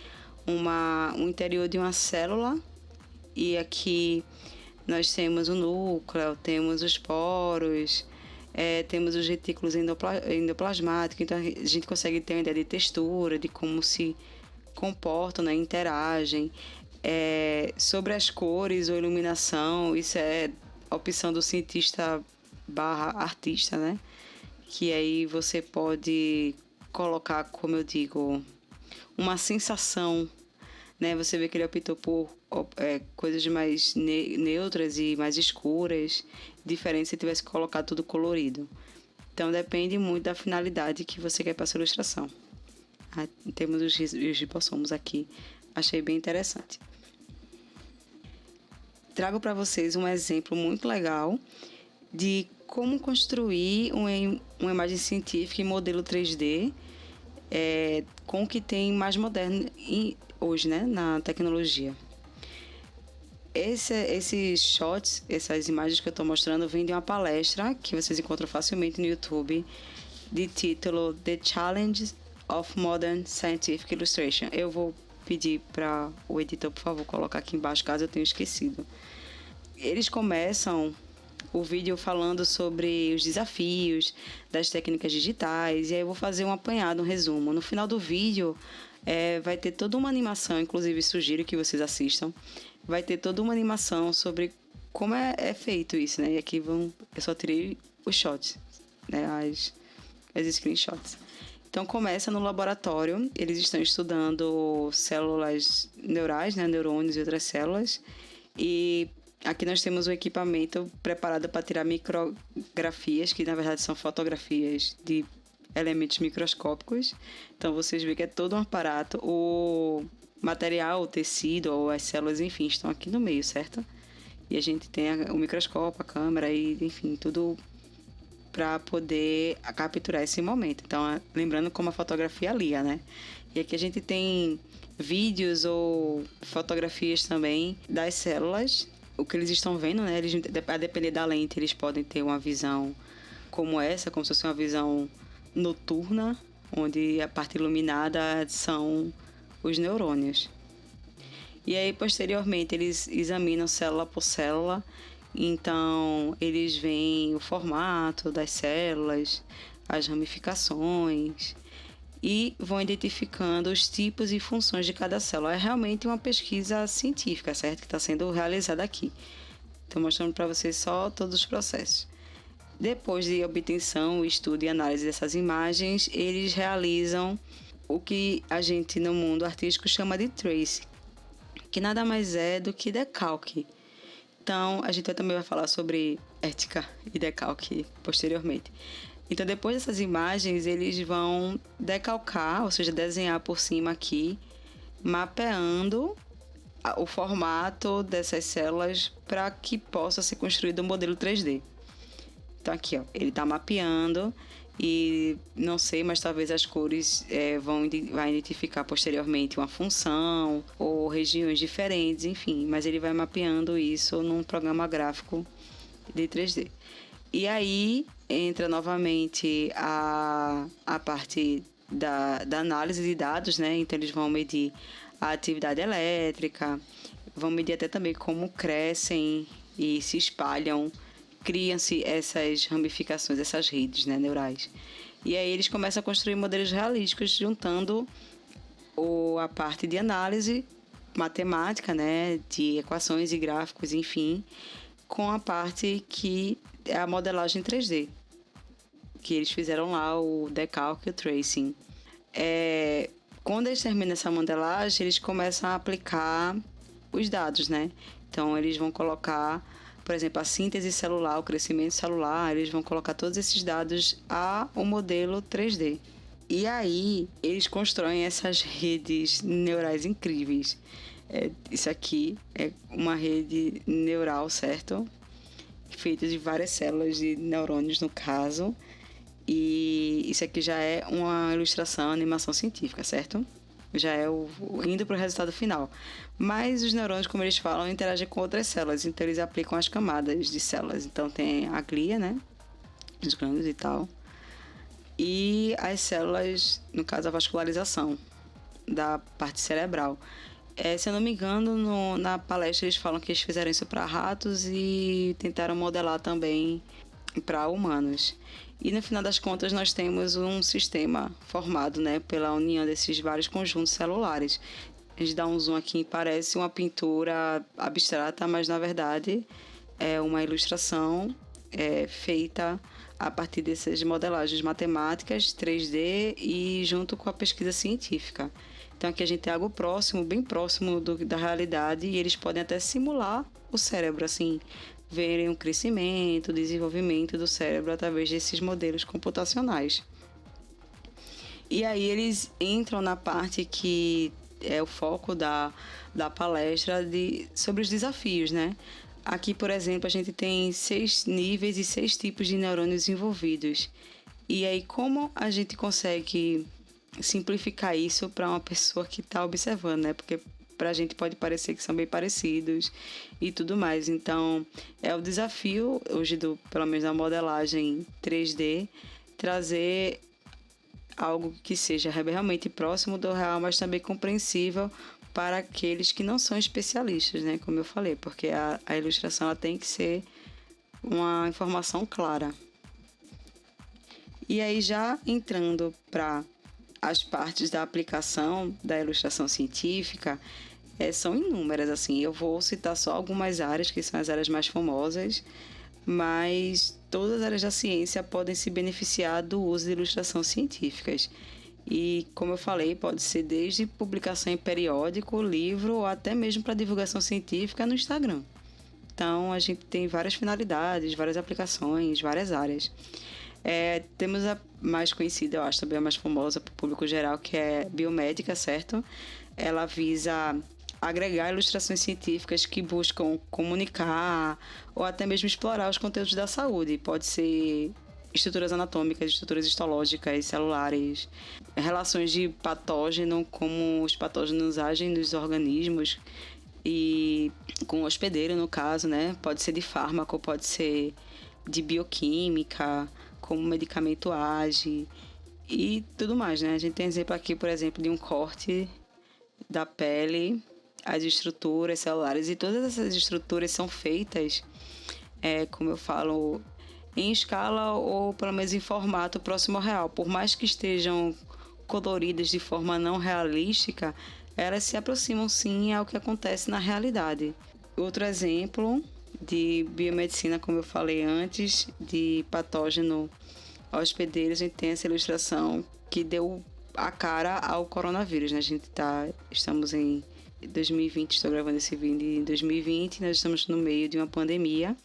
um interior de uma célula e aqui nós temos o núcleo, temos os poros, temos os retículos endoplasmáticos. Então, a gente consegue ter uma ideia de textura, de como se comportam, né, interagem. Sobre as cores ou iluminação, isso é a opção do cientista / artista, né? Que aí você pode colocar, como eu digo, uma sensação, né? Você vê que ele optou por coisas mais neutras e mais escuras, diferente se tivesse colocado tudo colorido. Então, depende muito da finalidade que você quer para a sua ilustração. Temos os ribossomos aqui, achei bem interessante. Trago para vocês um exemplo muito legal de como construir uma imagem científica em modelo 3D com o que tem mais moderno hoje, né, na tecnologia. Esses shots, essas imagens que eu estou mostrando, vêm de uma palestra que vocês encontram facilmente no YouTube, de título The Challenge of Modern Scientific Illustration. Eu vou pedir para o editor, por favor, colocar aqui embaixo, caso eu tenha esquecido. Eles começam o vídeo falando sobre os desafios das técnicas digitais, e aí eu vou fazer um apanhado, um resumo. No final do vídeo vai ter toda uma animação, inclusive sugiro que vocês assistam, vai ter toda uma animação sobre como é feito isso, né? E aqui eu só tirei os shots, né? As screenshots. Então, começa no laboratório, eles estão estudando células neurais, né, neurônios e outras células, e aqui nós temos um equipamento preparado para tirar micrografias, que na verdade são fotografias de elementos microscópicos. Então, vocês veem que é todo um aparato. O material, o tecido ou as células, enfim, estão aqui no meio, certo? E a gente tem o microscópio, a câmera e, enfim, tudo para poder capturar esse momento. Então, lembrando como a fotografia lia, né? E aqui a gente tem vídeos ou fotografias também das células, o que eles estão vendo, né? Eles, a depender da lente, eles podem ter uma visão como essa, como se fosse uma visão noturna, onde a parte iluminada são os neurônios. E aí, posteriormente, eles examinam célula por célula. Então, eles veem o formato das células, as ramificações e vão identificando os tipos e funções de cada célula. É realmente uma pesquisa científica, certo? Que está sendo realizada aqui. Estou mostrando para vocês só todos os processos. Depois de obtenção, estudo e análise dessas imagens, eles realizam o que a gente no mundo artístico chama de trace, que nada mais é do que decalque. Então, a gente também vai falar sobre ética e decalque posteriormente. Então, depois dessas imagens, eles vão decalcar, ou seja, desenhar por cima aqui, mapeando o formato dessas células para que possa ser construído um modelo 3D. Então, aqui, ó, ele está mapeando e não sei, mas talvez as cores vai identificar posteriormente uma função ou regiões diferentes, enfim, mas ele vai mapeando isso num programa gráfico de 3D. E aí entra novamente a parte da análise de dados, né? Então eles vão medir a atividade elétrica, vão medir até também como crescem e se espalham, criam-se essas ramificações, essas redes, né, neurais. E aí eles começam a construir modelos realísticos, juntando a parte de análise matemática, né, de equações e gráficos, enfim, com a parte que é a modelagem 3D, que eles fizeram lá, o decalque e o tracing. Quando eles terminam essa modelagem, eles começam a aplicar os dados, né? Então, eles vão colocar, por exemplo, a síntese celular, o crescimento celular, eles vão colocar todos esses dados ao modelo 3D. E aí, eles constroem essas redes neurais incríveis. Isso aqui é uma rede neural, certo? Feita de várias células de neurônios, no caso. E isso aqui já é uma ilustração, animação científica, certo? Já é indo para o resultado final. Mas os neurônios, como eles falam, interagem com outras células. Então, eles aplicam as camadas de células. Então, tem a glia, né? Os glândulos e tal. E as células, no caso, a vascularização da parte cerebral. Se eu não me engano, na palestra eles falam que eles fizeram isso para ratos e tentaram modelar também para humanos. E no final das contas nós temos um sistema formado, né, pela união desses vários conjuntos celulares. A gente dá um zoom aqui, parece uma pintura abstrata, mas na verdade é uma ilustração feita a partir dessas modelagens matemáticas 3D e junto com a pesquisa científica. Então aqui a gente tem algo próximo, bem próximo da realidade, e eles podem até simular o cérebro, assim, verem o crescimento, o desenvolvimento do cérebro através desses modelos computacionais. E aí eles entram na parte que é o foco da palestra sobre os desafios, né? Aqui, por exemplo, a gente tem 6 níveis e 6 tipos de neurônios envolvidos. E aí, como a gente consegue simplificar isso para uma pessoa que está observando, né? Porque para a gente pode parecer que são bem parecidos e tudo mais. Então, é o desafio hoje, pelo menos da modelagem 3D, trazer algo que seja realmente próximo do real, mas também compreensível para aqueles que não são especialistas, né? Como eu falei, porque a ilustração ela tem que ser uma informação clara. E aí, já entrando para as partes da aplicação da ilustração científica, são inúmeras, assim. Eu vou citar só algumas áreas, que são as áreas mais famosas, mas todas as áreas da ciência podem se beneficiar do uso de ilustrações científicas. E, como eu falei, pode ser desde publicação em periódico, livro, ou até mesmo para divulgação científica no Instagram. Então, a gente tem várias finalidades, várias aplicações, várias áreas. Temos a mais conhecida, eu acho, também a mais famosa para o público geral, que é biomédica, certo? ela visa agregar ilustrações científicas que buscam comunicar ou até mesmo explorar os conteúdos da saúde. Pode ser estruturas anatômicas, estruturas histológicas, celulares, relações de patógeno, como os patógenos agem nos organismos e com o hospedeiro, no caso, né? Pode ser de fármaco, pode ser de bioquímica, como o medicamento age e tudo mais, né? A gente tem exemplo aqui, por exemplo, de um corte da pele, as estruturas celulares, e todas essas estruturas são feitas, como eu falo, em escala ou pelo menos em formato próximo ao real. Por mais que estejam coloridas de forma não realística, elas se aproximam sim ao que acontece na realidade. Outro exemplo de biomedicina, como eu falei antes, de patógeno hospedeiros, a gente tem essa ilustração que deu a cara ao coronavírus, né? Estamos em 2020, estou gravando esse vídeo em 2020, nós estamos no meio de uma pandemia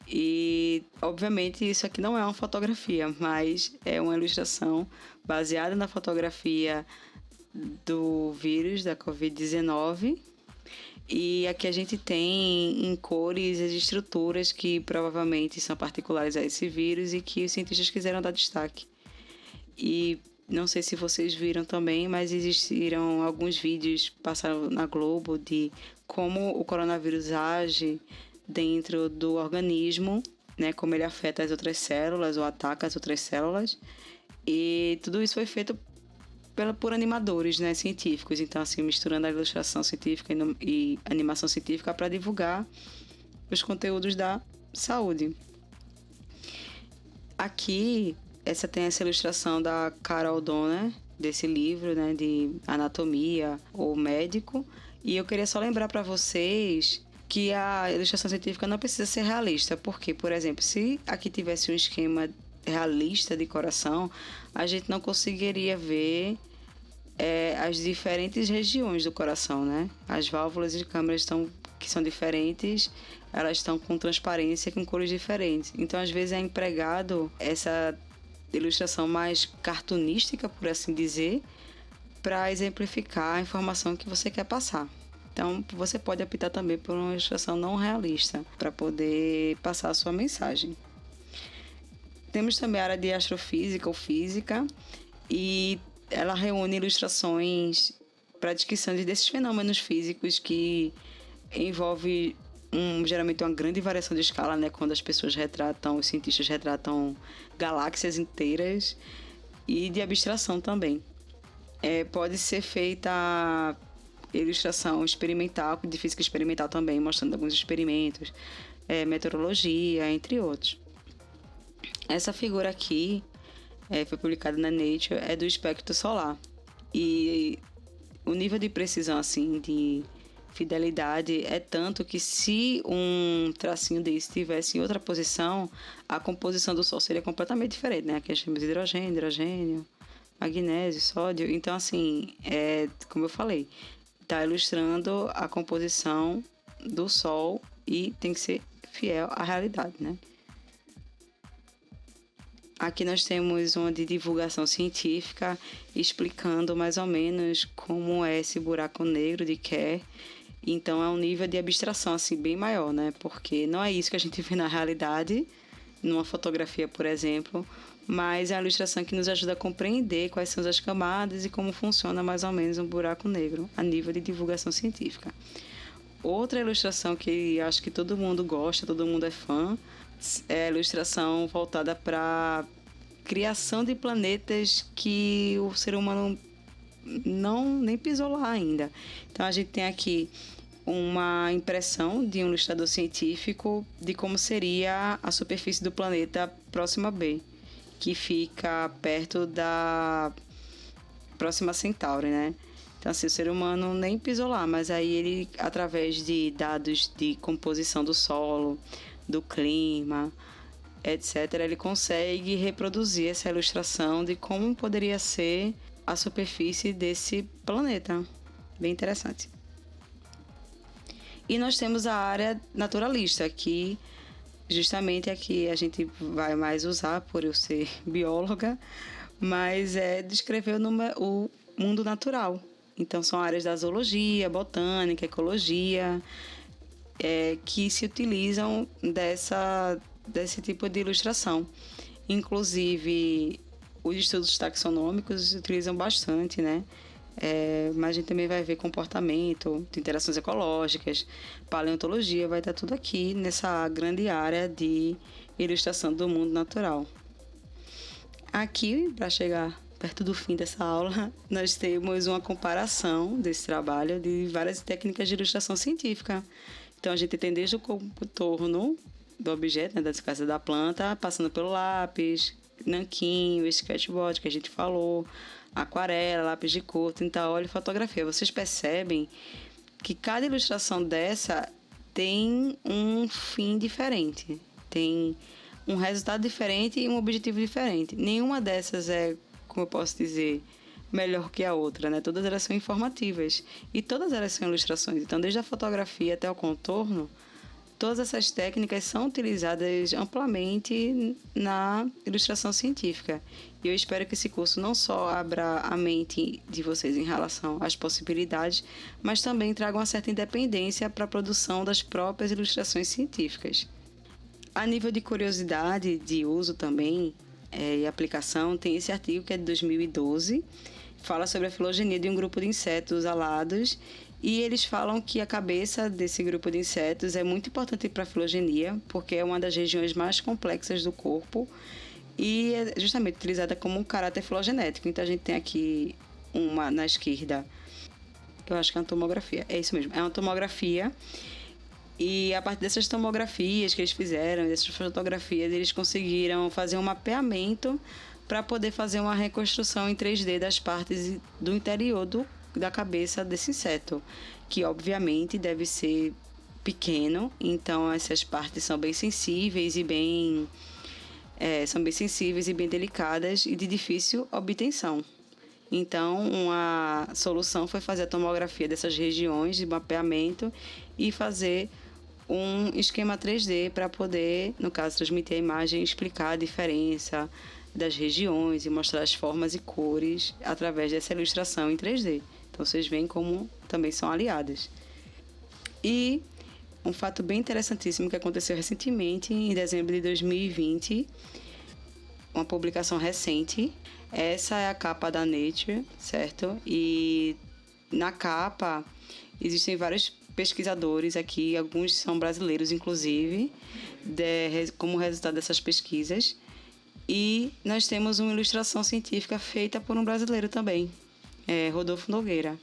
e, obviamente, isso aqui não é uma fotografia, mas é uma ilustração baseada na fotografia do vírus da Covid-19. E aqui a gente tem em cores as estruturas que provavelmente são particulares a esse vírus e que os cientistas quiseram dar destaque. E não sei se vocês viram também, mas existiram alguns vídeos passaram na Globo de como o coronavírus age dentro do organismo, né? Como ele afeta as outras células ou ataca as outras células. E tudo isso foi feito por animadores, né, científicos. Então, assim, misturando a ilustração científica e animação científica para divulgar os conteúdos da saúde. Aqui, tem essa ilustração da Carol Donner, desse livro, né, de anatomia ou médico. E eu queria só lembrar para vocês que a ilustração científica não precisa ser realista. Porque, por exemplo, se aqui tivesse um esquema realista de coração, a gente não conseguiria ver as diferentes regiões do coração, né? As válvulas e câmeras que são diferentes, elas estão com transparência, com cores diferentes. Então, às vezes, é empregado essa ilustração mais cartunística, por assim dizer, para exemplificar a informação que você quer passar. Então, você pode optar também por uma ilustração não realista, para poder passar a sua mensagem. Temos também a área de astrofísica ou física, e ela reúne ilustrações para a descrição desses fenômenos físicos que envolve geralmente uma grande variação de escala, né? Quando os cientistas retratam galáxias inteiras, e de abstração também. Pode ser feita ilustração experimental, de física experimental também, mostrando alguns experimentos, meteorologia, entre outros. Essa figura aqui foi publicada na Nature, é do espectro solar. E o nível de precisão, assim, de fidelidade é tanto que se um tracinho desse estivesse em outra posição, a composição do Sol seria completamente diferente, né? Aqui a gente chama de hidrogênio, magnésio, sódio. Então, assim, como eu falei, está ilustrando a composição do Sol e tem que ser fiel à realidade, né? Aqui nós temos uma de divulgação científica explicando mais ou menos como é esse buraco negro de Kerr. Então é um nível de abstração assim bem maior, né? Porque não é isso que a gente vê na realidade, numa fotografia, por exemplo, mas é a ilustração que nos ajuda a compreender quais são as camadas e como funciona mais ou menos um buraco negro a nível de divulgação científica. Outra ilustração que acho que todo mundo gosta, todo mundo é fã, é a ilustração voltada para criação de planetas que o ser humano nem pisou lá ainda. Então a gente tem aqui uma impressão de um ilustrador científico de como seria a superfície do planeta Próxima B, que fica perto da Próxima Centauri, né? Então, assim, o ser humano nem pisou lá, mas aí ele, através de dados de composição do solo, do clima, etc., ele consegue reproduzir essa ilustração de como poderia ser a superfície desse planeta. Bem interessante. E nós temos a área naturalista, que justamente aqui a gente vai mais usar, por eu ser bióloga, mas é descrever o mundo natural. Então, são áreas da zoologia, botânica, ecologia, que se utilizam desse tipo de ilustração. Inclusive, os estudos taxonômicos utilizam bastante, né? Mas a gente também vai ver comportamento, de interações ecológicas, paleontologia, vai estar tudo aqui nessa grande área de ilustração do mundo natural. Aqui, para chegar perto do fim dessa aula, nós temos uma comparação desse trabalho de várias técnicas de ilustração científica. Então, a gente tem desde o contorno do objeto, né, da descasca da planta, passando pelo lápis, nanquim, o sketchboard que a gente falou, aquarela, lápis de cor, tinta óleo e fotografia. Vocês percebem que cada ilustração dessa tem um fim diferente, tem um resultado diferente e um objetivo diferente. Nenhuma dessas é, como eu posso dizer, melhor que a outra, né? Todas elas são informativas e todas elas são ilustrações. Então, desde a fotografia até o contorno, todas essas técnicas são utilizadas amplamente na ilustração científica. E eu espero que esse curso não só abra a mente de vocês em relação às possibilidades, mas também traga uma certa independência para a produção das próprias ilustrações científicas. A nível de curiosidade de uso também e aplicação, tem esse artigo que é de 2012, fala sobre a filogenia de um grupo de insetos alados, e eles falam que a cabeça desse grupo de insetos é muito importante para a filogenia, porque é uma das regiões mais complexas do corpo e é justamente utilizada como um caráter filogenético. Então, a gente tem aqui uma na esquerda, eu acho que é uma tomografia, é isso mesmo, é uma tomografia, e a partir dessas tomografias que eles fizeram, dessas fotografias, eles conseguiram fazer um mapeamento para poder fazer uma reconstrução em 3D das partes do interior da cabeça desse inseto, que obviamente deve ser pequeno, então essas partes são bem sensíveis e bem delicadas e de difícil obtenção. Então, uma solução foi fazer a tomografia dessas regiões de mapeamento e fazer um esquema 3D para poder, no caso, transmitir a imagem e explicar a diferença das regiões e mostrar as formas e cores através dessa ilustração em 3D. Então, vocês veem como também são aliadas. E um fato bem interessantíssimo que aconteceu recentemente, em dezembro de 2020, uma publicação recente. Essa é a capa da Nature, certo? E na capa existem vários pesquisadores aqui, alguns são brasileiros, inclusive, como resultado dessas pesquisas. E nós temos uma ilustração científica feita por um brasileiro também, Rodolfo Nogueira,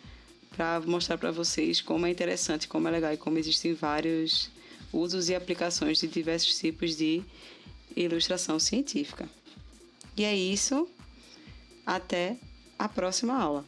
para mostrar para vocês como é interessante, como é legal e como existem vários usos e aplicações de diversos tipos de ilustração científica. E é isso. Até a próxima aula.